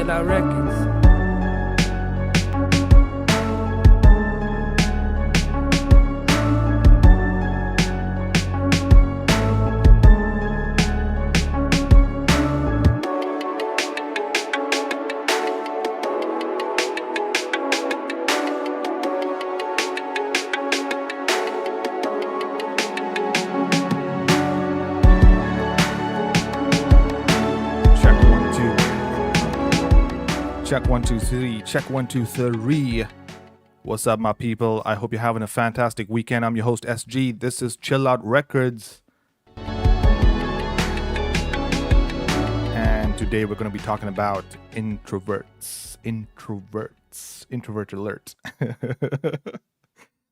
Chill Out Records. Check 1 2 3. Check 1 2 3. What's up, my people? I hope you're having a fantastic weekend. I'm your host SG. This is Chill Out Records, and today we're going to be talking about introverts. Introvert alert.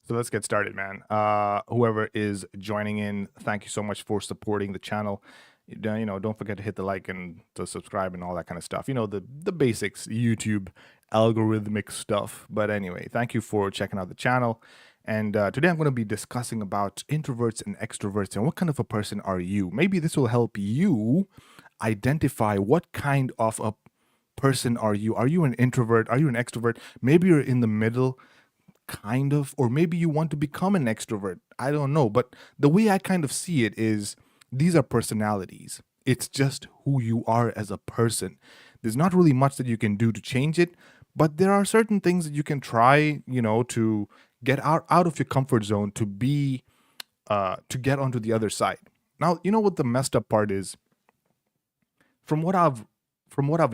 So let's get started, man. Whoever is joining in, thank you so much for supporting the channel. Don't forget to hit the like and to subscribe and all that kind of stuff. The basics, YouTube algorithmic stuff. But anyway, thank you for checking out the channel. And today I'm going to be discussing about introverts and extroverts and what kind of a person are you. Maybe this will help you identify what kind of a person are you. Are you an introvert? Are you an extrovert? Maybe you're in the middle, kind of, or maybe you want to become an extrovert. I don't know. But the way I kind of see it is, these are personalities. It's just who you are as a person. There's not really much that you can do to change it, but there are certain things that you can try, to get out of your comfort zone, to get onto the other side. Now, you know what the messed up part is? From what I've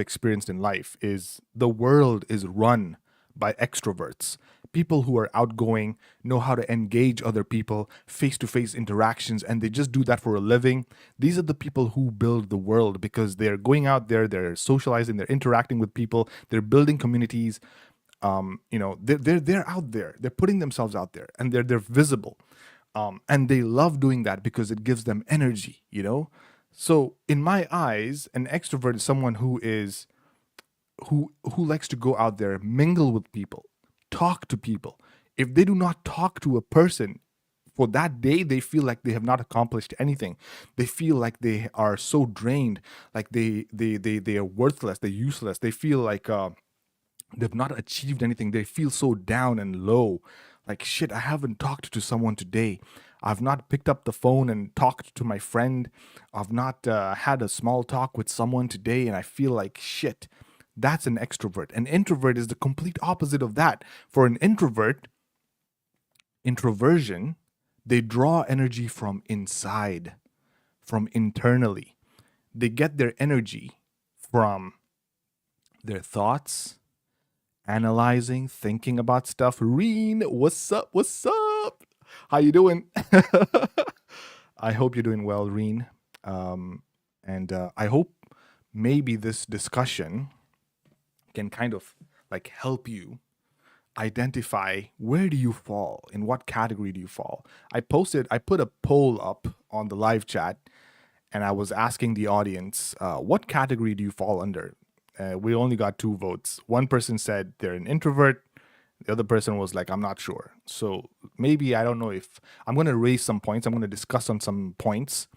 experienced in life is the world is run by extroverts. People who are outgoing, know how to engage other people, face-to-face interactions, and they just do that for a living. These are the people who build the world because they're going out there, they're socializing, they're interacting with people, they're building communities. They're out there, they're putting themselves out there, and they're visible. And they love doing that because it gives them energy, So in my eyes, an extrovert is someone who likes to go out there, mingle with people, talk to people. If they do not talk to a person for that day, they feel like they have not accomplished anything. They feel like they are so drained, like they are worthless, they're useless. They feel like they've not achieved anything. They feel so down and low. Like, shit, I haven't talked to someone today. I've not picked up the phone and talked to my friend. I've not had a small talk with someone today, and I feel like shit. That's an extrovert. An introvert is the complete opposite of that. For an introvert, introversion, they draw energy from inside, from internally. They get their energy from their thoughts, analyzing, thinking about stuff. Reen, what's up? What's up? How you doing? I hope you're doing well, Reen. And I hope maybe this discussion can kind of like help you identify where do you fall, in what category do you fall. I put a poll up on the live chat, and I was asking the audience, what category do you fall under? We only got 2 votes. One person said they're an introvert. The other person was like, I'm not sure. So maybe, I don't know, if I'm going to raise some points. I'm going to discuss on some points.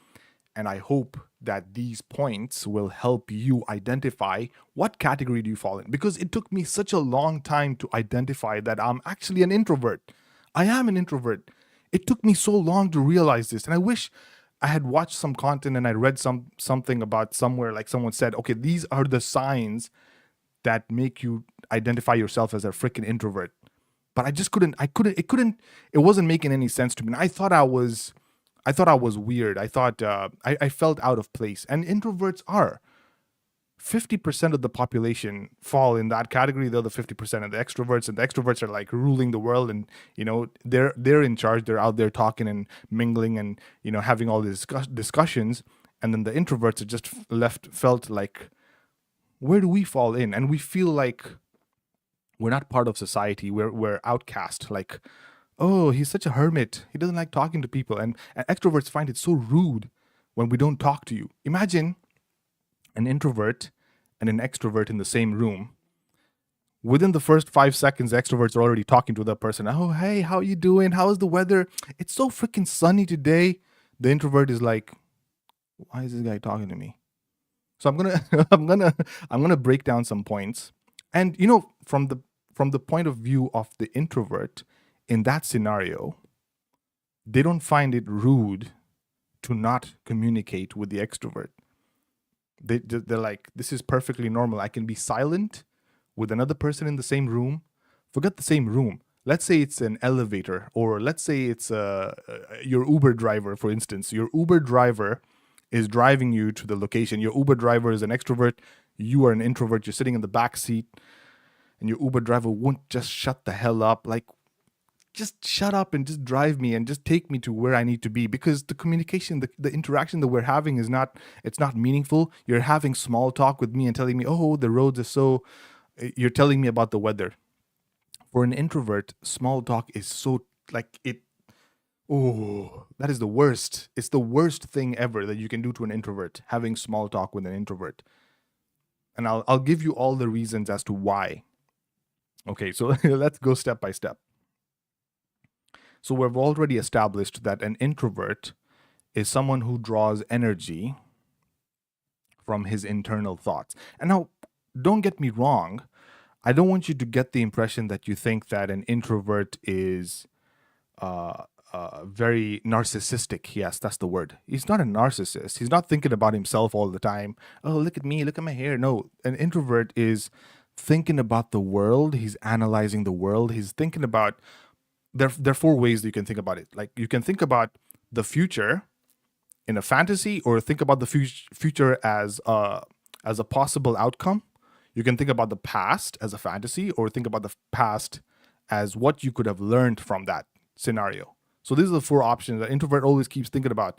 And I hope that these points will help you identify what category do you fall in. Because it took me such a long time to identify that I'm actually an introvert. I am an introvert. It took me so long to realize this. And I wish I had watched some content and I read something about somewhere, like someone said, okay, these are the signs that make you identify yourself as a freaking introvert. But I just it wasn't making any sense to me. And I thought I was weird. I thought I felt out of place. And introverts are 50% of the population fall in that category. The other 50% are the extroverts, and the extroverts are like ruling the world. And they're in charge. They're out there talking and mingling and having all these discussions. And then the introverts are just felt like, where do we fall in? And we feel like we're not part of society. We're outcast. Like, oh, he's such a hermit. He doesn't like talking to people. And extroverts find it so rude when we don't talk to you. Imagine an introvert and an extrovert in the same room. Within the first 5 seconds, the extroverts are already talking to the person. Oh, hey, how you doing? How's the weather? It's so freaking sunny today. The introvert is like, why is this guy talking to me? So I'm gonna I'm gonna break down some points. And from the point of view of the introvert, in that scenario, they don't find it rude to not communicate with the extrovert. They're like, this is perfectly normal. I can be silent with another person in the same room. Forget the same room. Let's say it's an elevator, or let's say it's your Uber driver, for instance. Your Uber driver is driving you to the location. Your Uber driver is an extrovert. You are an introvert. You're sitting in the back seat, and your Uber driver won't just shut the hell up. Like, just shut up and just drive me and just take me to where I need to be, because the communication, the interaction that we're having is not, it's not meaningful. You're having small talk with me and telling me, oh, the roads are so, you're telling me about the weather. For an introvert, small talk is so, like, it, oh, that is the worst. It's the worst thing ever that you can do to an introvert, having small talk with an introvert. And I'll give you all the reasons as to why. Okay, so let's go step by step. So we've already established that an introvert is someone who draws energy from his internal thoughts. And now, don't get me wrong. I don't want you to get the impression that you think that an introvert is very narcissistic. Yes, that's the word. He's not a narcissist. He's not thinking about himself all the time. Oh, look at me, look at my hair. No, an introvert is thinking about the world. He's analyzing the world. He's thinking about, there are four ways that you can think about it. Like, you can think about the future in a fantasy, or think about the future as a possible outcome. You can think about the past as a fantasy, or think about the past as what you could have learned from that scenario. So these are the four options that introvert always keeps thinking about.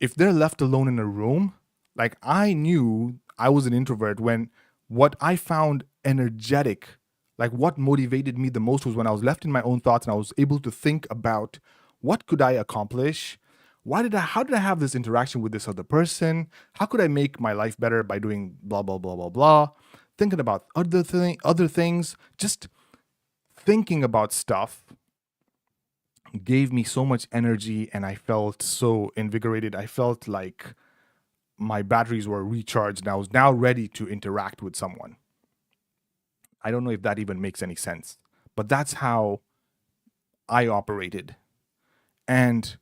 If they're left alone in a room, like, I knew I was an introvert when what I found energetic, like what motivated me the most, was when I was left in my own thoughts and I was able to think about what could I accomplish? How did I have this interaction with this other person? How could I make my life better by doing blah, blah, blah, blah, blah? Thinking about other things, just thinking about stuff gave me so much energy, and I felt so invigorated. I felt like my batteries were recharged and I was now ready to interact with someone. I don't know if that even makes any sense, but that's how I operated. And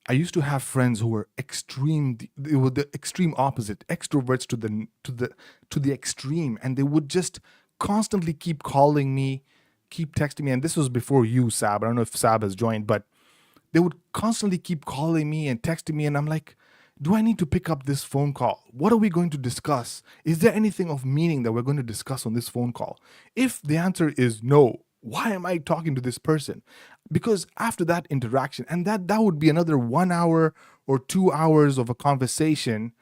I used to have friends who were extreme. They were the extreme opposite, extroverts to the extreme, and they would just constantly keep calling me, keep texting me. And this was before you, Sab. I don't know if Sab has joined, but they would constantly keep calling me and texting me, and I'm like, do I need to pick up this phone call? What are we going to discuss? Is there anything of meaning that we're going to discuss on this phone call? If the answer is no, why am I talking to this person? Because after that interaction, and that would be another 1 hour or 2 hours of a conversation,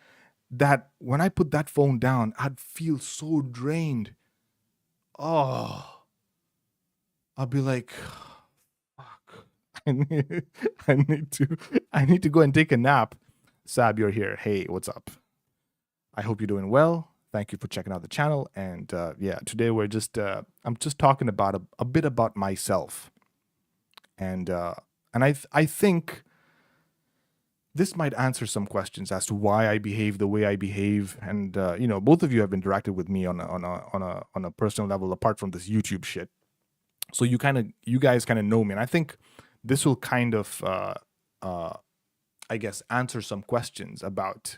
that when I put that phone down, I'd feel so drained. Oh, I'll be like, fuck. I need, I need to I need to go and take a nap. Sab, you're here. Hey, what's up? I hope you're doing well. Thank you for checking out the channel. And yeah, today I'm just talking about a bit about myself. And I think this might answer some questions as to why I behave the way I behave. And both of you have interacted with me on a personal level, apart from this YouTube shit. So you guys kind of know me, and I think this will kind of I guess answer some questions about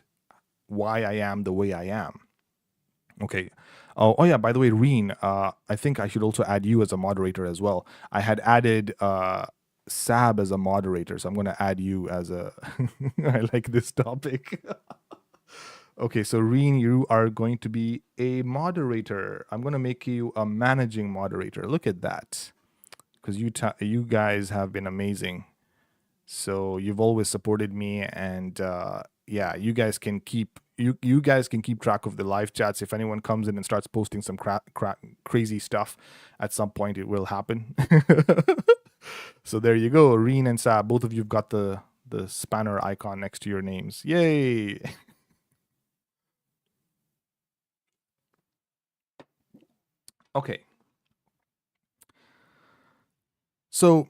why I am the way I am. Okay. Oh yeah, by the way, Reen, I think I should also add you as a moderator as well. I had added Sab as a moderator, so I'm going to add you as a I like this topic. Okay, so Reen, you are going to be a moderator. I'm going to make you a managing moderator. Look at that. Because you guys have been amazing. So you've always supported me, and yeah, you guys can keep track of the live chats. If anyone comes in and starts posting some crazy stuff, at some point it will happen. So there you go, Reen and Sab, both of you've got the spanner icon next to your names. Yay! Okay. So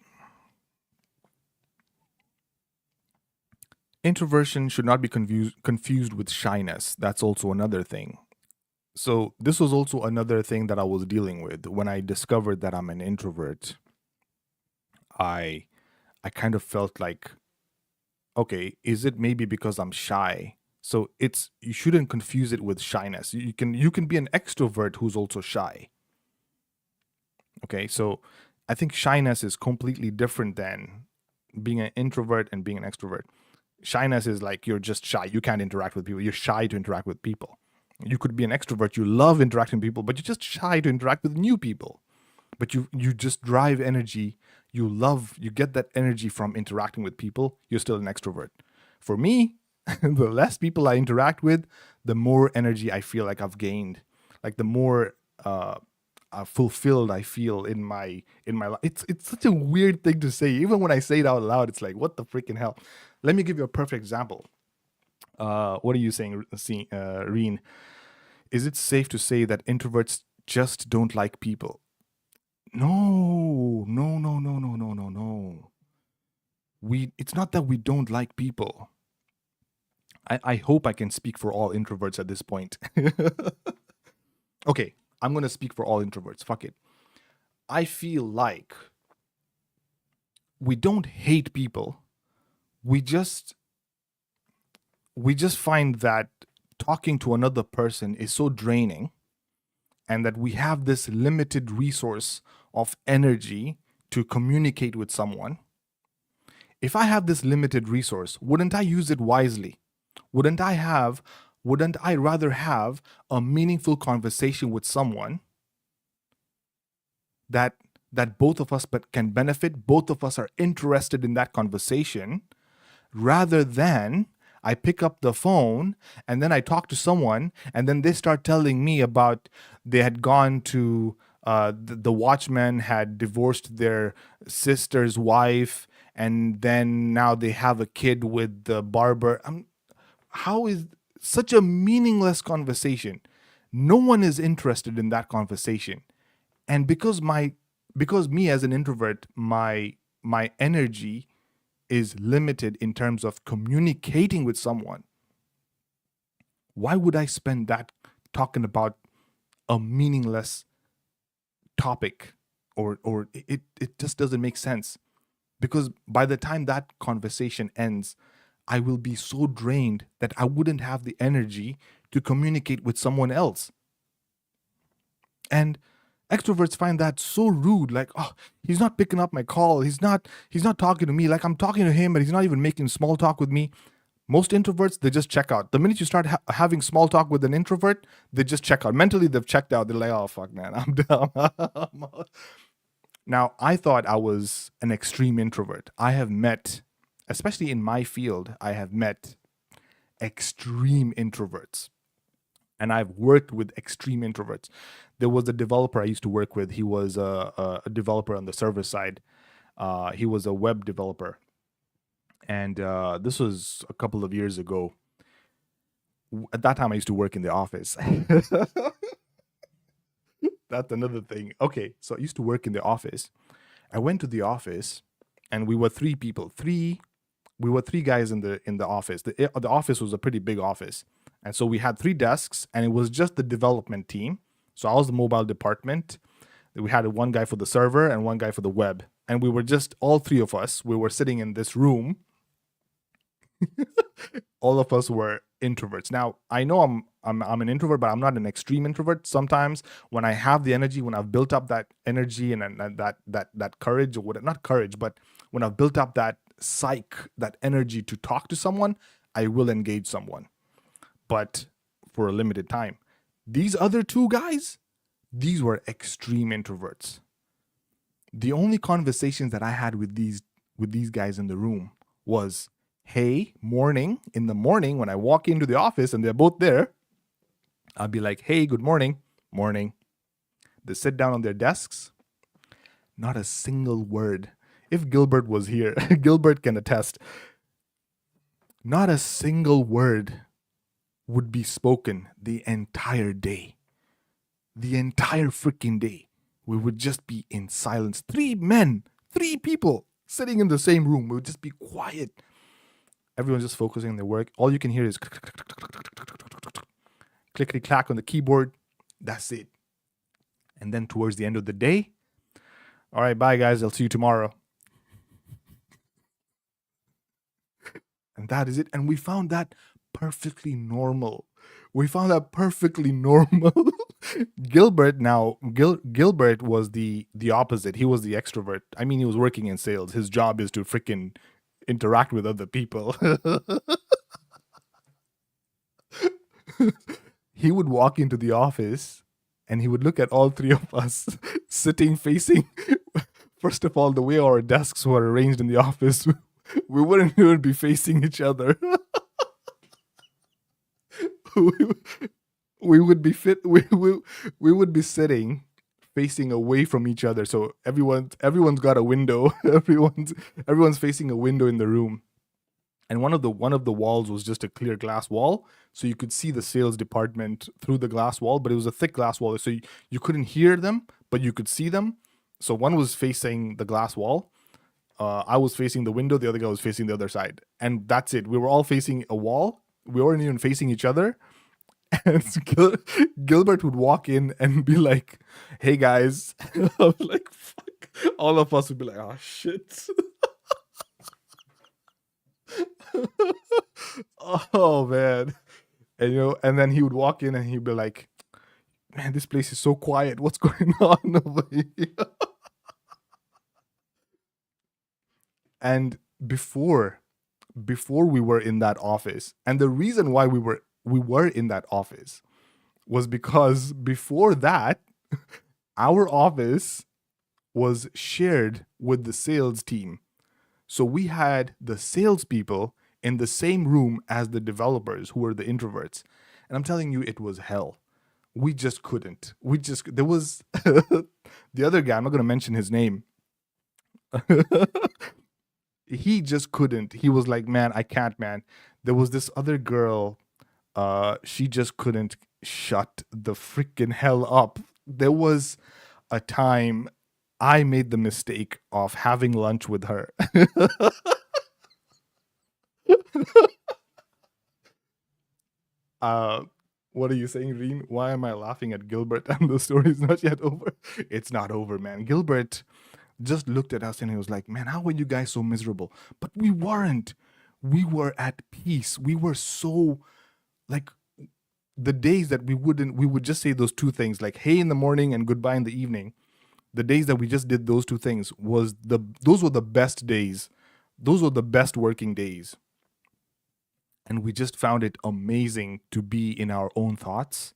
Introversion should not be confused with shyness. That's also another thing. So this was also another thing that I was dealing with when I discovered that I'm an introvert. I I kind of felt like, okay, is it maybe because I'm shy? So it's you shouldn't confuse it with shyness. You can be an extrovert who's also shy. Okay, so I think shyness is completely different than being an introvert and being an extrovert. Shyness is like you're just shy. You can't interact with people. You're shy to interact with people. You could be an extrovert. You love interacting with people, but you're just shy to interact with new people. But you just drive energy. You get that energy from interacting with people. You're still an extrovert. For me, the less people I interact with, the more energy I feel like I've gained. Like the more fulfilled I feel in my life. It's such a weird thing to say. Even when I say it out loud, it's like, what the freaking hell? Let me give you a perfect example. What are you saying, Reen? Is it safe to say that introverts just don't like people? No, no, no, no, no, no, no, no. It's not that we don't like people. I hope I can speak for all introverts at this point. Okay, I'm gonna speak for all introverts. Fuck it. I feel like we don't hate people. We just we just find that talking to another person is so draining, and that we have this limited resource of energy to communicate with someone. If I have this limited resource, wouldn't I use it wisely? Wouldn't I have wouldn't I rather have a meaningful conversation with someone that both of us but can benefit, both of us are interested in that conversation, rather than I pick up the phone and then I talk to someone and then they start telling me about they had gone to the watchman had divorced their sister's wife, and then now they have a kid with the barber. How is such a meaningless conversation? No one is interested in that conversation. And because me as an introvert, my energy is limited in terms of communicating with someone. Why would I spend that talking about a meaningless topic? Or it just doesn't make sense, because by the time that conversation ends, I will be so drained that I wouldn't have the energy to communicate with someone else. And extroverts find that so rude, like, oh, he's not picking up my call, he's not talking to me, like I'm talking to him, but he's not even making small talk with me. Most introverts, they just check out. The minute you start having small talk with an introvert, they just check out. Mentally, they've checked out. They're like, oh, fuck, man, I'm dumb. Now, I thought I was an extreme introvert. I have met, especially in my field, I have met extreme introverts. And I've worked with extreme introverts. There was a developer I used to work with. He was a developer on the server side. He was a web developer. And this was a couple of years ago. At that time, I used to work in the office. That's another thing. Okay, so I used to work in the office. I went to the office, and we were three people. We were three guys in the office. The office was a pretty big office, and so we had three desks, and it was just the development team. So I was the mobile department. We had one guy for the server and one guy for the web, and we were just all three of us. We were sitting in this room. All of us were introverts. Now I know I'm an introvert, but I'm not an extreme introvert. Sometimes when I have the energy, when I've built up that energy and that courage, or what, not courage, but when I've built up that that energy to talk to someone, I will engage someone, but for a limited time. These other two guys, these were extreme introverts. The only conversations that I had with these guys in the room was, hey, morning. In the morning, when I walk into the office and they're both there, I'll be like, hey, good morning. Morning. They sit down on their desks. Not a single word. If Gilbert was here, Gilbert can attest. Not a single word would be spoken the entire day. The entire freaking day. We would just be in silence. Three men, three people sitting in the same room. We would just be quiet. Everyone's just focusing on their work. All you can hear is clickety clack on the keyboard. That's it. And then towards the end of the day, all right, bye guys. I'll see you tomorrow. And that is it. And we found that perfectly normal. We found that perfectly normal. Gilbert was the opposite. He was the extrovert. I mean, he was working in sales. His job is to freaking interact with other people. He would walk into the office and he would look at all three of us sitting facing. First of all, the way our desks were arranged in the office, we wouldn't even be facing each other. we, we would be we would be sitting facing away from each other. So everyone's got a window. Everyone's facing a window in the room. And one of the walls was just a clear glass wall, so you could see the sales department through the glass wall, but it was a thick glass wall, so you couldn't hear them, but you could see them. So one was facing the glass wall, I was facing the window, the other guy was facing the other side, and that's it. We were all facing a wall. We weren't even facing each other. And Gilbert would walk in and be like, "Hey guys," I was like, "Fuck!" All of us would be like, "Oh shit." Oh man. And and then he would walk in and he'd be like, "Man, this place is so quiet. What's going on over here?" And before we were in that office, and the reason why we were in that office was because before that, our office was shared with the sales team. So we had the salespeople in the same room as the developers who were the introverts. And I'm telling you, it was hell. We just couldn't. There was the other guy, I'm not going to mention his name. He just couldn't. He was like, "Man, I can't, man." There was this other girl, she just couldn't shut the freaking hell up. There was a time I made the mistake of having lunch with her. uh, what are you saying, Reen? Why am I laughing at Gilbert and the story is not yet over? It's not over, man. Gilbert just looked at us and he was like, "Man, how are you guys so miserable?" But we weren't. We were at peace. We were so, like, the days that we would just say those two things, like hey in the morning and goodbye in the evening. The days that we just did those two things those were the best days. Those were the best working days. And we just found it amazing to be in our own thoughts,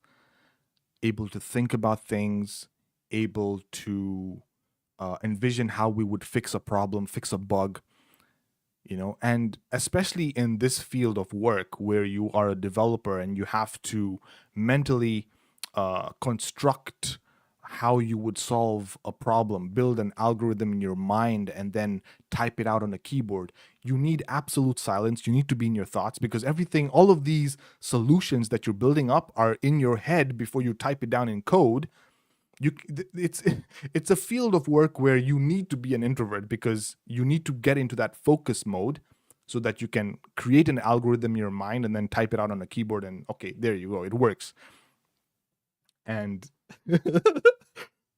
able to think about things, able to envision how we would fix a problem, fix a bug, and especially in this field of work where you are a developer and you have to mentally construct how you would solve a problem, build an algorithm in your mind, and then type it out on a keyboard. You need absolute silence. You need to be in your thoughts because everything, all of these solutions that you're building up are in your head before you type it down in code. It's a field of work where you need to be an introvert because you need to get into that focus mode so that you can create an algorithm in your mind and then type it out on a keyboard and okay, there you go, it works. And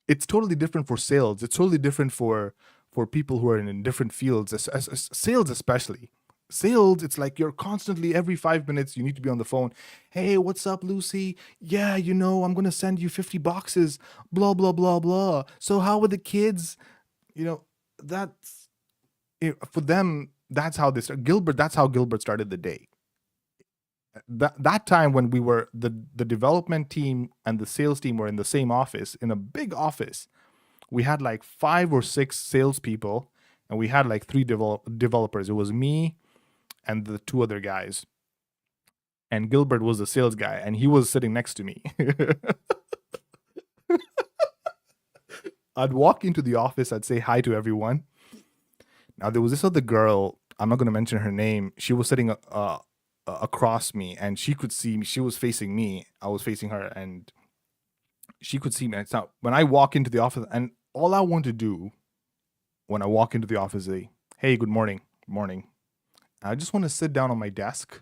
it's totally different for sales. It's totally different for people who are in different fields, as sales especially. Sales, it's like you're constantly every 5 minutes you need to be on the phone. "Hey, what's up, Lucy? Yeah, I'm gonna send you 50 boxes. Blah blah blah blah. So how were the kids?" You know, that's for them. That's how they start. Gilbert. That's how Gilbert started the day. That time when we were the development team and the sales team were in the same office, in a big office. We had like 5 or 6 salespeople, and we had like 3 developers. It was me and the 2 other guys, and Gilbert was the sales guy, and he was sitting next to me. I'd walk into the office, I'd say hi to everyone. Now there was this other girl. I'm not going to mention her name. She was sitting across me, and she could see me. She was facing me. I was facing her, and she could see me. And so when I walk into the office, and all I want to do when I walk into the office is, "Hey, good morning, morning." I just want to sit down on my desk.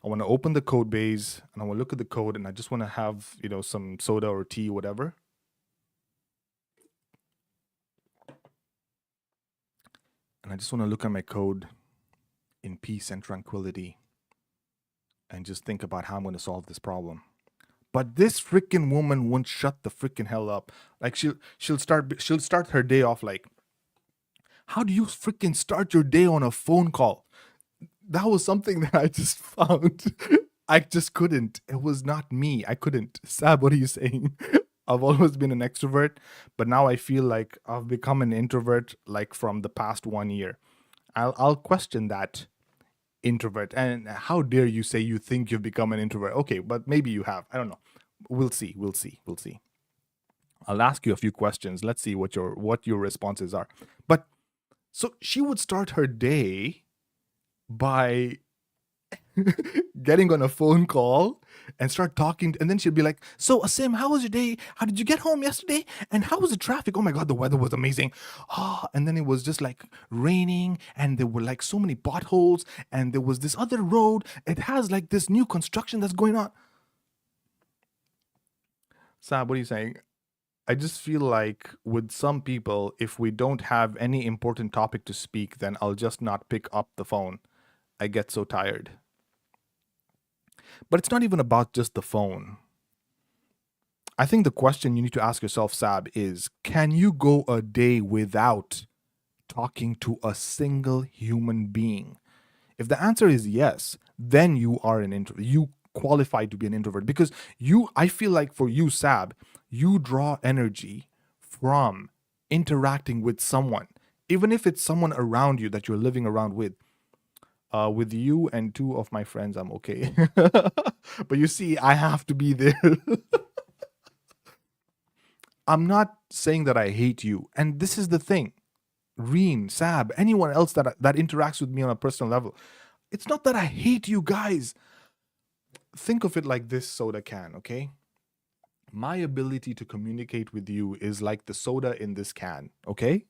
I want to open the code base and I want to look at the code and I just want to have, some soda or tea, whatever. And I just want to look at my code in peace and tranquility and just think about how I'm going to solve this problem. But this freaking woman won't shut the freaking hell up. Like she'll start her day off like, how do you freaking start your day on a phone call? That was something that I just found. I just couldn't. It was not me. I couldn't. Sab, what are you saying? I've always been an extrovert, but now I feel like I've become an introvert like from the past 1 year. I'll question that introvert. And how dare you say you think you've become an introvert? Okay, but maybe you have. I don't know. We'll see. We'll see. We'll see. I'll ask you a few questions. Let's see what your responses are. But so she would start her day by getting on a phone call and start talking, and then she'd be like, so Asim, how was your day? How did you get home yesterday? And how was the traffic? Oh my god, the weather was amazing. And then it was just like raining and there were like so many potholes and there was this other road, it has like this new construction that's going on. Sam, what are you saying? I just feel like with some people, if we don't have any important topic to speak, then I'll just not pick up the phone. I get so tired. But it's not even about just the phone. I think the question you need to ask yourself, Sab, is can you go a day without talking to a single human being? If the answer is yes, then you are an introvert. You qualify to be an introvert because I feel like for you, Sab, you draw energy from interacting with someone, even if it's someone around you that you're living around with. With you and two of my friends, I'm okay. But you see, I have to be there. I'm not saying that I hate you. And this is the thing. Reen, Sab, anyone else that interacts with me on a personal level. It's not that I hate you guys. Think of it like this soda can, okay? My ability to communicate with you is like the soda in this can, okay?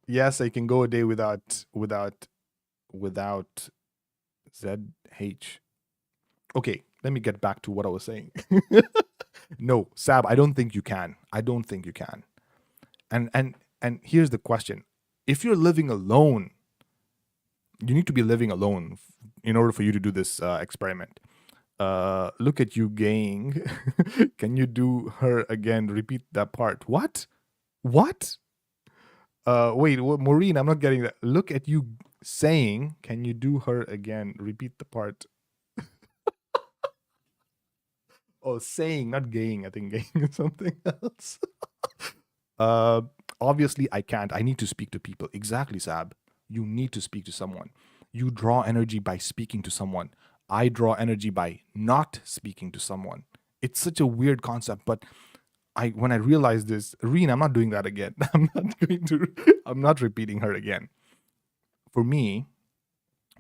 Yes, I can go a day without ZH. Okay, let me get back to what I was saying. No, Sab, I don't think you can. I don't think you can. And here's the question. If you're living alone, you need to be living alone in order for you to do this experiment. Look at you gaying. Can you do her again? Repeat that part. What? What? Wait, Maureen, I'm not getting that. Look at you saying, can you do her again? Repeat the part. Oh, saying, not gaying. I think gaying is something else. uh, Obviously, I can't. I need to speak to people. Exactly, Sab. You need to speak to someone. You draw energy by speaking to someone. I draw energy by not speaking to someone. It's such a weird concept, but when I realized this, Reen, I'm not doing that again. I'm not repeating her again. For me,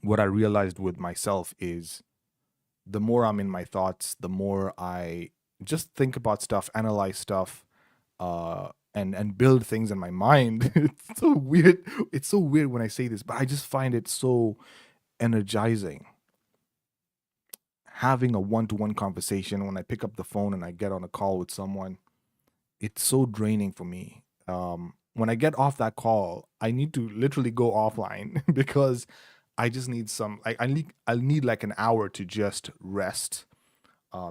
what I realized with myself is the more I'm in my thoughts, the more I just think about stuff, analyze stuff, and build things in my mind. It's so weird. It's so weird when I say this, but I just find it so energizing. Having a one-to-one conversation when I pick up the phone and I get on a call with someone, it's so draining for me. When I get off that call, I need to literally go offline because I just need I need like an hour to just rest.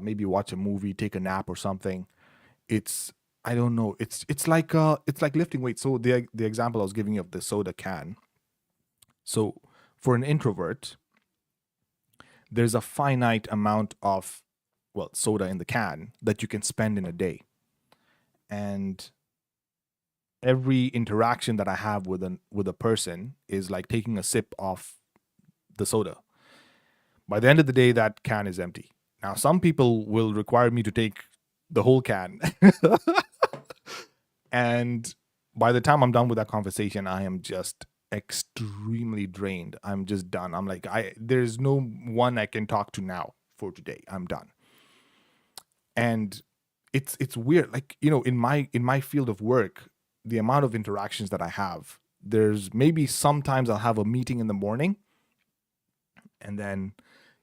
Maybe watch a movie, take a nap or something. It's I don't know. It's like lifting weights. So the example I was giving you of the soda can. So for an introvert, there's a finite amount of soda in the can that you can spend in a day. And every interaction that I have with a person is like taking a sip of the soda. By the end of the day, that can is empty. Now, some people will require me to take the whole can. And by the time I'm done with that conversation, I am just extremely drained. I'm just done. I'm like, there's no one I can talk to now for today. I'm done. And it's weird. Like, in my field of work, the amount of interactions that I have, There's maybe sometimes I'll have a meeting in the morning, and then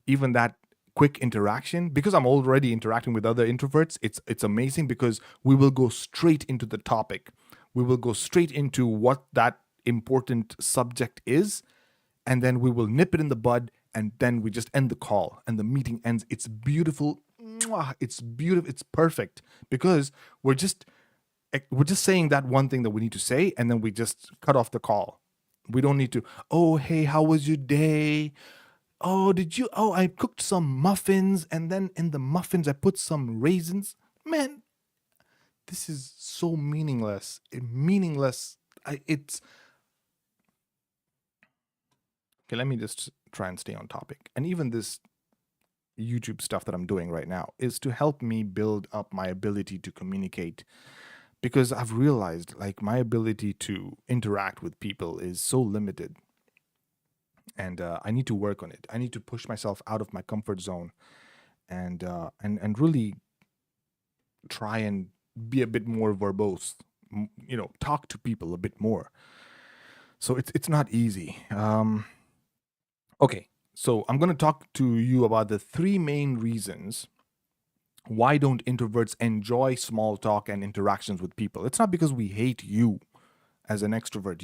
even that quick interaction, because I'm already interacting with other introverts, it's amazing because we will go straight into the topic. We will go straight into what that important subject is, and then we will nip it in the bud, and then we just end the call and the meeting ends. It's beautiful. Mwah. It's beautiful. It's perfect because we're just saying that one thing that we need to say, and then we just cut off the call. We don't need to, oh, hey, how was your day? Oh, I cooked some muffins, and then in the muffins I put some raisins. Man, this is so meaningless. Meaningless. It's okay. Let me just try and stay on topic. And even this YouTube stuff that I'm doing right now is to help me build up my ability to communicate, because I've realized like my ability to interact with people is so limited, and I need to work on it. I need to push myself out of my comfort zone, and really try and be a bit more verbose. Talk to people a bit more. So it's not easy. Okay, so I'm going to talk to you about the three main reasons why don't introverts enjoy small talk and interactions with people. It's not because we hate you as an extrovert.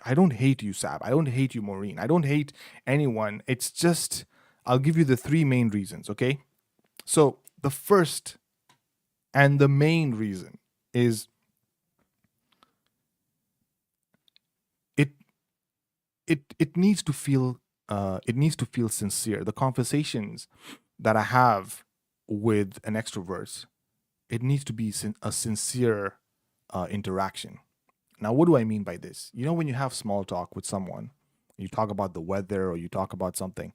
I don't hate you, Sab. I don't hate you, Maureen. I don't hate anyone. It's just I'll give you the three main reasons. Okay, so the first and the main reason is it it needs to feel sincere. The conversations that I have with an extrovert, it needs to be a sincere interaction. Now, what do I mean by this? When you have small talk with someone, you talk about the weather or you talk about something,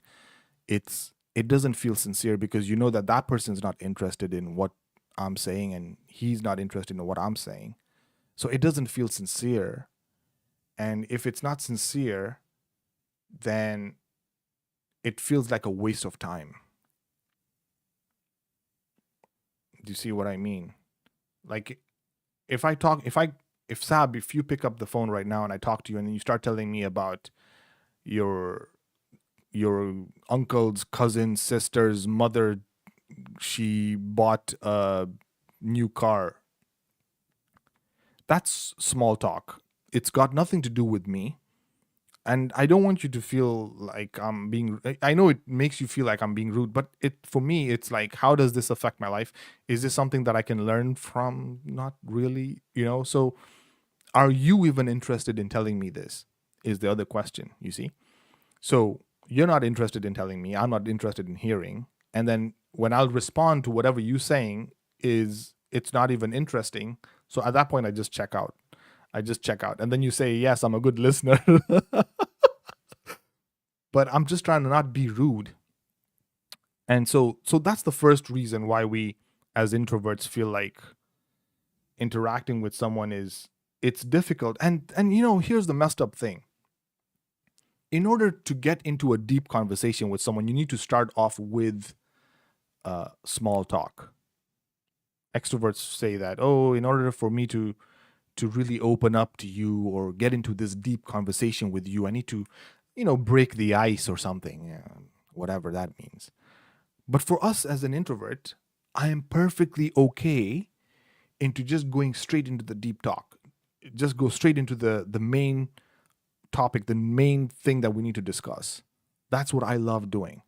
it doesn't feel sincere because you know that that person's not interested in what I'm saying and he's not interested in what I'm saying. So it doesn't feel sincere. And if it's not sincere, then it feels like a waste of time. Do you see what I mean? Like if I talk, if Sab, if you pick up the phone right now and I talk to you and then you start telling me about your uncle's cousin sister's mother, she bought a new car, that's small talk. It's got nothing to do with me. And I don't want you to feel like I'm being, I know it makes you feel like I'm being rude, but for me it's like, how does this affect my life? Is this something that I can learn from? Not really. So are you even interested in telling me this is the other question, you see? So you're not interested in telling me, I'm not interested in hearing, and then when I'll respond to whatever you're saying, it's not even interesting. So at that point I just check out. And then you say, yes, I'm a good listener. But I'm just trying to not be rude. And so that's the first reason why we as introverts feel like interacting with someone it's difficult. And here's the messed up thing. In order to get into a deep conversation with someone, you need to start off with small talk. Extroverts say that, oh, in order for me to really open up to you or get into this deep conversation with you, I need to, break the ice or something, whatever that means. But for us as an introvert, I am perfectly okay into just going straight into the deep talk. Just go straight into the main topic, the main thing that we need to discuss. That's what I love doing.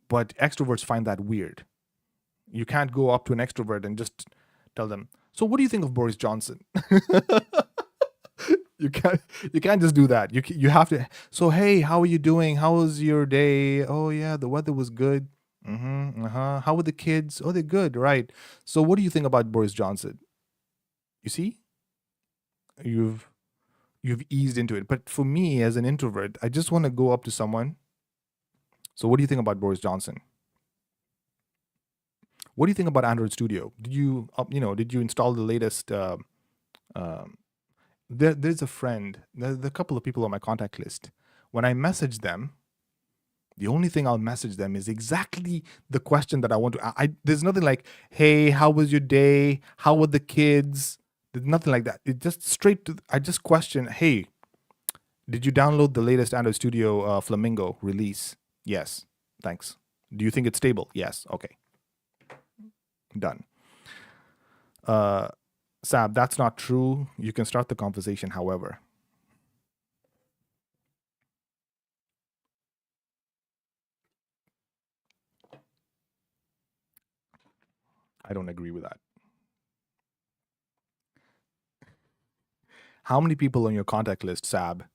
But extroverts find that weird. You can't go up to an extrovert and just tell them, so what do you think of Boris Johnson? You can't just do that. You have to. So hey, how are you doing? How was your day? Oh yeah, the weather was good. How were the kids? Oh, they're good, right? So what do you think about Boris Johnson? You see, you've eased into it. But for me as an introvert, I just want to go up to someone. So what do you think about Boris Johnson? What do you think about Android Studio? Did you install the latest? There's a friend. There's a couple of people on my contact list. When I message them, the only thing I'll message them is exactly the question that I want to. There's nothing like, "Hey, how was your day? How were the kids?" There's nothing like that. It just straight to. I just question, "Hey, Did you download the latest Android Studio Flamingo release? Yes. Thanks. Do you think it's stable? Yes. Okay. Done. Uh, Sab, that's not true. You can start the conversation, however. I don't agree with that. How many people on your contact list, Sab,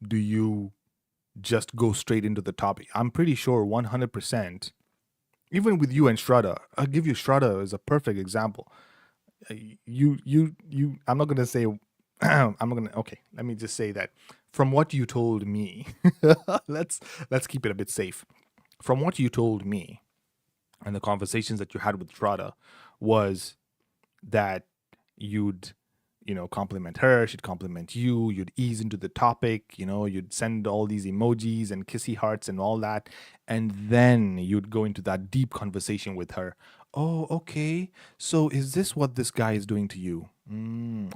do you just go straight into the topic? I'm pretty sure 100%. Even with you and Shraddha, I'll give you Shraddha as a perfect example. You. I'm not gonna say. I'm not gonna. Okay, let me just say that from what you told me, let's let's keep it a bit safe. From what you told me, and the conversations that you had with Shraddha, was that you'd compliment her, she'd compliment you, you'd ease into the topic, you'd send all these emojis and kissy hearts and all that, and then you'd go into that deep conversation with her. Oh, okay, so is this what this guy is doing to you?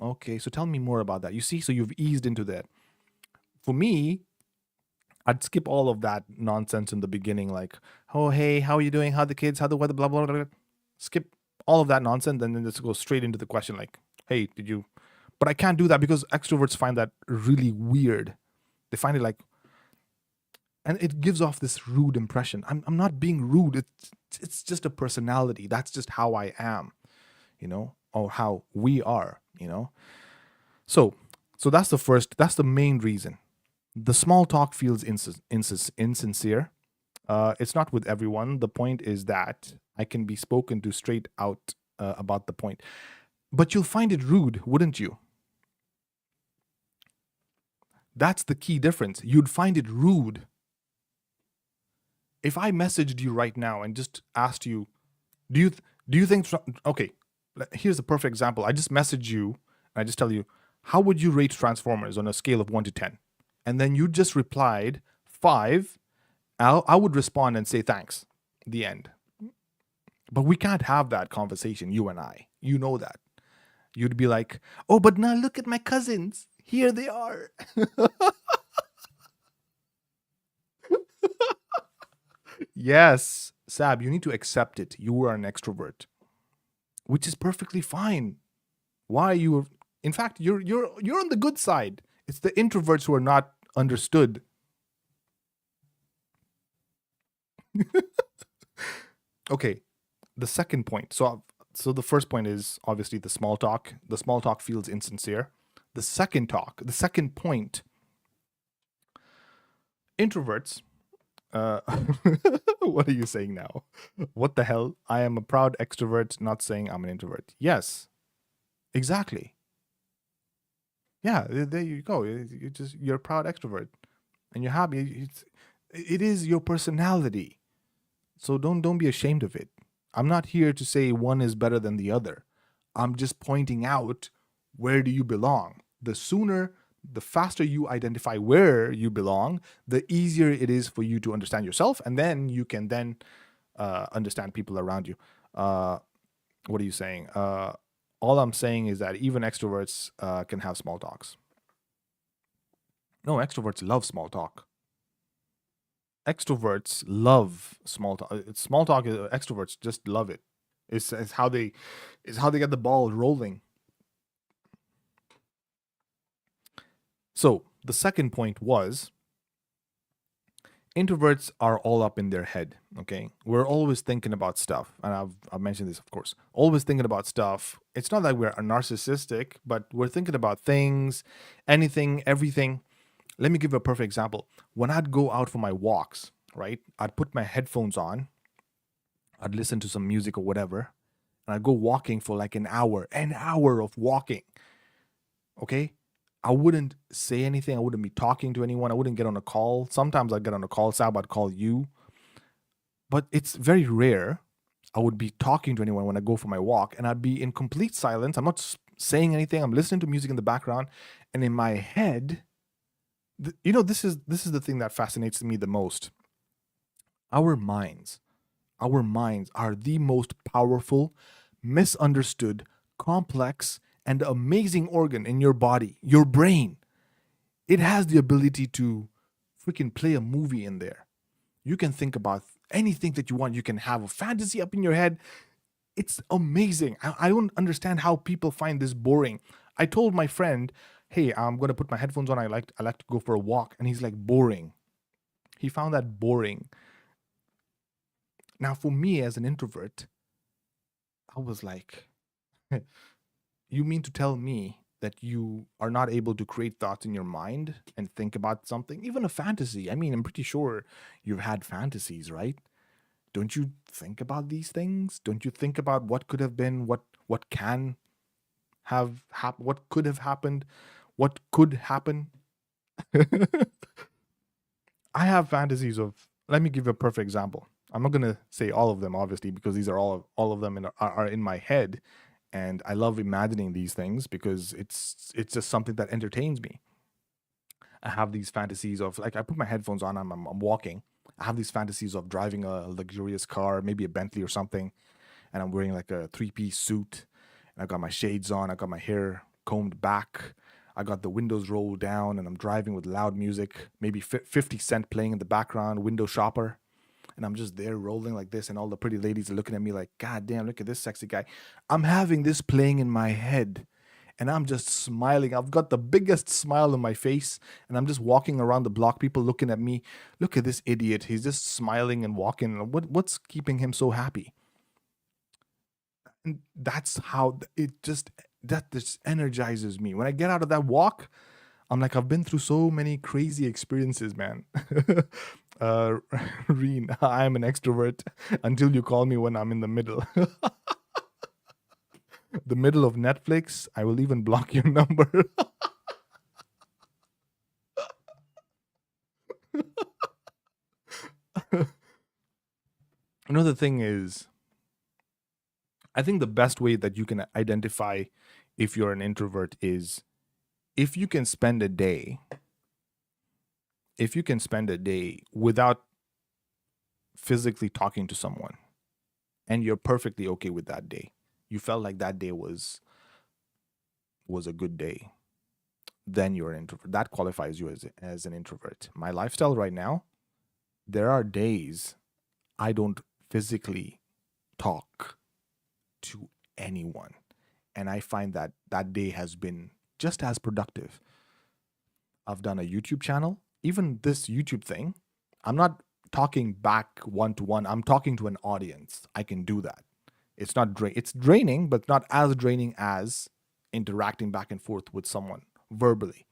Okay, so tell me more about that. You see, so you've eased into that. For me, I'd skip all of that nonsense in the beginning, like, oh, hey, how are you doing, how are the kids, how the weather, blah blah blah. Skip all of that nonsense and then just go straight into the question, like, hey, did you. But I can't do that because extroverts find that really weird. They find it like, and it gives off this rude impression. I'm not being rude. It's just a personality. That's just how I am, or how we are. So, that's the first. That's the main reason. The small talk feels insincere. It's not with everyone. The point is that I can be spoken to straight out about the point. But you'll find it rude, wouldn't you? That's the key difference. You'd find it rude. If I messaged you right now and just asked you, do you think okay, here's a perfect example. I just message you and I just tell you, how would you rate Transformers on a scale of 1 to 10? And then you just replied 5. I would respond and say thanks. The end. But we can't have that conversation, you and I. You know that. You'd be like, oh, but now look at my cousins. Here they are. Yes, Sab, you need to accept it. You are an extrovert, which is perfectly fine. Why you? In fact, you're on the good side. It's the introverts who are not understood. Okay, the second point. So the first point is obviously the small talk. The small talk feels insincere. The second point, introverts. What are you saying now? What the hell? I am a proud extrovert, not saying I'm an introvert. Yes, exactly. Yeah, there you go. You're a proud extrovert, and you're happy. It is your personality. So don't be ashamed of it. I'm not here to say one is better than the other. I'm just pointing out, where do you belong? The faster you identify where you belong, the easier it is for you to understand yourself, and then you can then understand people around you. What are you saying? All I'm saying is that even extroverts can have small talks. No, extroverts love small talk. Extroverts love small talk. Small talk, extroverts just love it. It's how they get the ball rolling. So the second point was, introverts are all up in their head. Okay, we're always thinking about stuff, and I've mentioned this, of course. Always thinking about stuff. It's not that we're narcissistic, but we're thinking about things, anything, everything. Let me give a perfect example. When I'd go out for my walks, right, I'd put my headphones on, I'd listen to some music or whatever, and I'd go walking for like an hour of walking. Okay, I wouldn't say anything. I wouldn't be talking to anyone. I wouldn't get on a call. Sometimes I'd get on a call, Sab, I'd call you. But it's very rare I would be talking to anyone when I go for my walk, and I'd be in complete silence. I'm not saying anything. I'm listening to music in the background, and in my head, this is the thing that fascinates me the most. Our minds, are the most powerful, misunderstood, complex, and amazing organ in your body, your brain. It has the ability to freaking play a movie in there. You can think about anything that you want. You can have a fantasy up in your head. It's amazing. I don't understand how people find this boring. I told my friend, "Hey, I'm gonna put my headphones on. I like to go for a walk," and he's like, "Boring." He found that boring. Now, for me as an introvert, I was like, "You mean to tell me that you are not able to create thoughts in your mind and think about something, even a fantasy? I mean, I'm pretty sure you've had fantasies, right? Don't you think about these things? Don't you think about what could have been, what can what could have happened, what could happen?" I have fantasies of. Let me give you a perfect example. I'm not gonna say all of them, obviously, because these are all of them are in my head, and I love imagining these things because it's just something that entertains me. I have these fantasies of, like, I put my headphones on, I'm walking. I have these fantasies of driving a luxurious car, maybe a Bentley or something, and I'm wearing like a three-piece suit, and I got my shades on, I got my hair combed back, I got the windows rolled down, and I'm driving with loud music, maybe 50 Cent playing in the background, window shopper, and I'm just there rolling like this, and all the pretty ladies are looking at me like, "God damn, look at this sexy guy." I'm having this playing in my head, and I'm just smiling. I've got the biggest smile on my face, and I'm just walking around the block, people looking at me. "Look at this idiot. He's just smiling and walking. What's keeping him so happy?" And that's how that just energizes me. When I get out of that walk, I'm like, I've been through so many crazy experiences, man. uh, Reen, I'm an extrovert until you call me when I'm in the middle. The middle of Netflix, I will even block your number. Another thing is, I think the best way that you can identify if you're an introvert is if you can spend a day, without physically talking to someone, and you're perfectly okay with that day. You felt like that day was a good day. Then you're an introvert. That qualifies you as an introvert. My lifestyle right now, there are days I don't physically talk to anyone, and I find that that day has been just as productive. I've done a YouTube channel. Even this YouTube thing, I'm not talking back one to one. I'm talking to an audience. I can do that. It's not it's draining, but not as draining as interacting back and forth with someone verbally.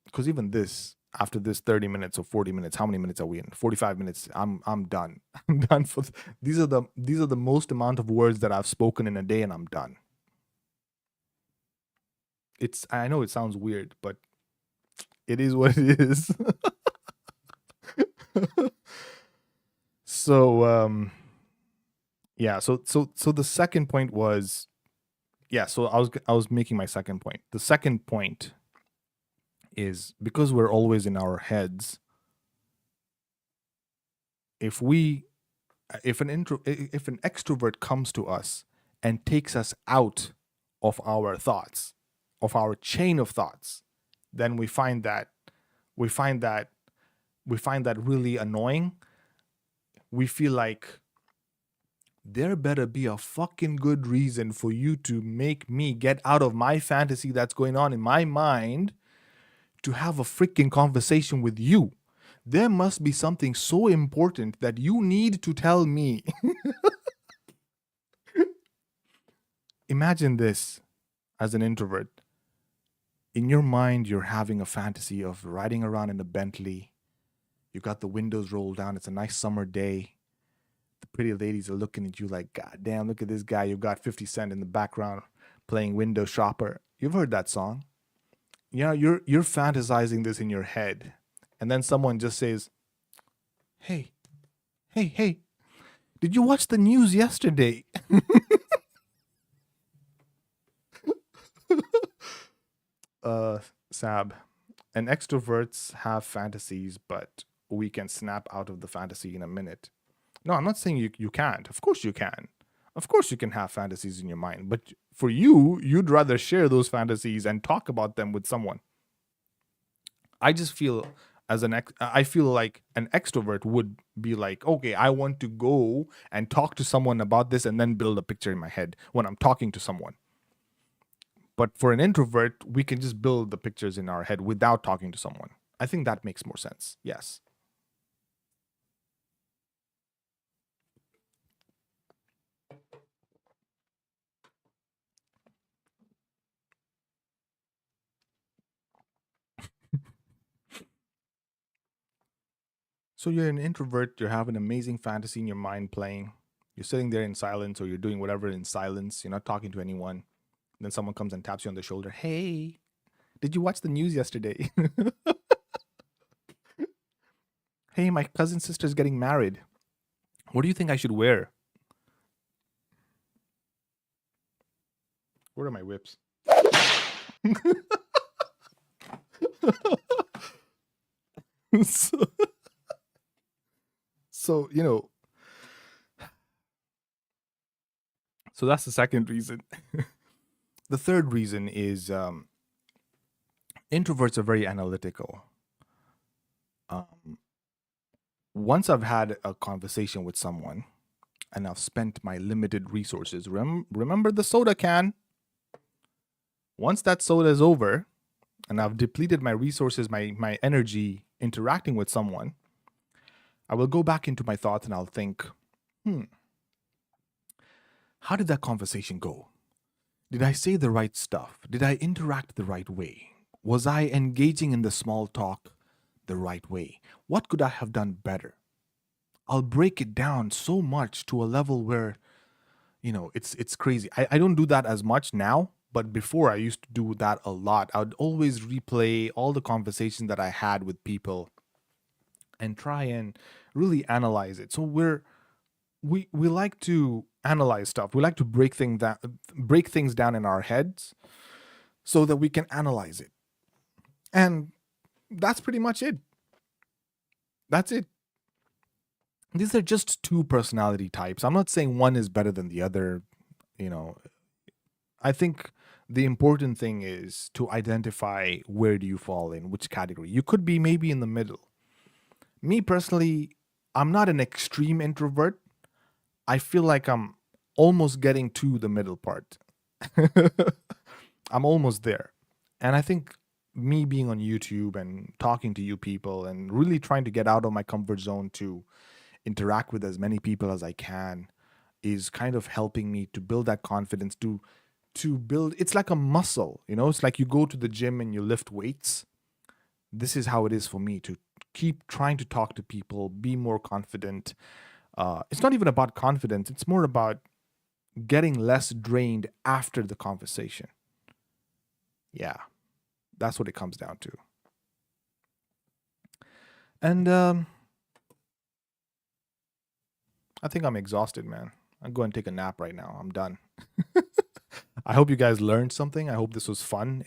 Because even this, after this 30 minutes or 40 minutes, how many minutes are we in? 45 minutes. I'm done. I'm done for these are the most amount of words that I've spoken in a day, and I'm done. It's I know it sounds weird, but it is what it is. So yeah, so the second point was, yeah, so I was making my second point. The second point is, because we're always in our heads, if we if an extrovert comes to us and takes us out of our thoughts, of our chain of thoughts, then we find that we find that really annoying. We feel like there better be a fucking good reason for you to make me get out of my fantasy that's going on in my mind to have a freaking conversation with you. There must be something so important that you need to tell me. Imagine this as an introvert. In your mind, you're having a fantasy of riding around in a Bentley. You got the windows rolled down. It's a nice summer day. The pretty ladies are looking at you like, "God damn, look at this guy." You've got 50 Cent in the background playing Window Shopper. You've heard that song. Yeah, you're fantasizing this in your head. And then someone just says, "Hey, hey, did you watch the news yesterday?" Sab, and extroverts have fantasies, but we can snap out of the fantasy in a minute. No, I'm not saying you can't. Of course you can. Of course you can have fantasies in your mind, but for you, you'd rather share those fantasies and talk about them with someone. I just feel I feel like an extrovert would be like, okay, I want to go and talk to someone about this and then build a picture in my head when I'm talking to someone. But for an introvert, we can just build the pictures in our head without talking to someone. I think that makes more sense. Yes. So you're an introvert, you're having an amazing fantasy in your mind playing. You're sitting there in silence or you're doing whatever in silence. You're not talking to anyone. Then someone comes and taps you on the shoulder. Hey, did you watch the news yesterday? Hey, my cousin's sister's getting married. What do you think I should wear? Where are my whips? so, so so that's the second reason. The third reason is introverts are very analytical. Um, Once I've had a conversation with someone and I've spent my limited resources, remember the soda can? Once that soda is over and I've depleted my resources, my energy interacting with someone, I will go back into my thoughts and I'll think, how did that conversation go? Did I say the right stuff? Did I interact the right way? Was I engaging in the small talk the right way? What could I have done better? I'll break it down so much to a level where, it's crazy. I don't do that as much now, but before I used to do that a lot. I would always replay all the conversations that I had with people and try and really analyze it. So we like to analyze stuff. We like to break things down in our heads so that we can analyze it. And that's pretty much it. That's it. These are just two personality types. I'm not saying one is better than the other. You know, I think the important thing is to identify where do you fall in, which category. You could be maybe in the middle. Me personally, I'm not an extreme introvert. I feel like I'm almost getting to the middle part. I'm almost there. And I think me being on YouTube and talking to you people and really trying to get out of my comfort zone to interact with as many people as I can is kind of helping me to build that confidence to build. It's like a muscle, it's like you go to the gym and you lift weights. This is how it is for me to keep trying to talk to people, be more confident. It's not even about confidence, it's more about getting less drained after the conversation. Yeah, that's what it comes down to. And I think I'm exhausted, man. I'm going to take a nap right now. I'm done. I hope you guys learned something. I hope this was fun,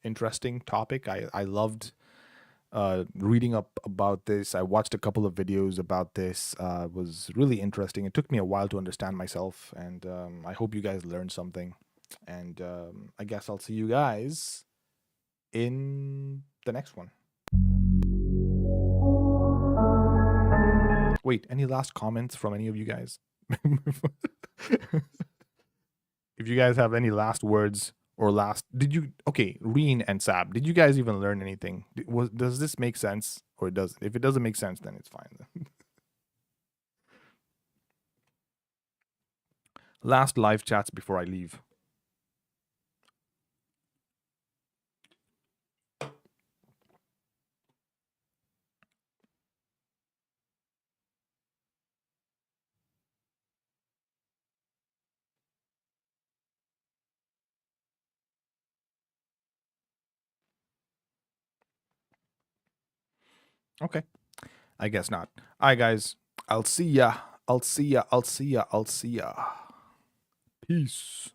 interesting topic. I loved reading up about this. I watched a couple of videos about this. It was really interesting. It took me a while to understand myself, and I hope you guys learned something. And I guess I'll see you guys in the next one. Wait, any last comments from any of you guys? If you guys have any last words or okay, Reen and Sab, did you guys even learn anything? Does this make sense or it doesn't? If it doesn't make sense, then it's fine. Last live chats before I leave. Okay. I guess not. All right, guys. I'll see ya. I'll see ya. I'll see ya. I'll see ya. Peace.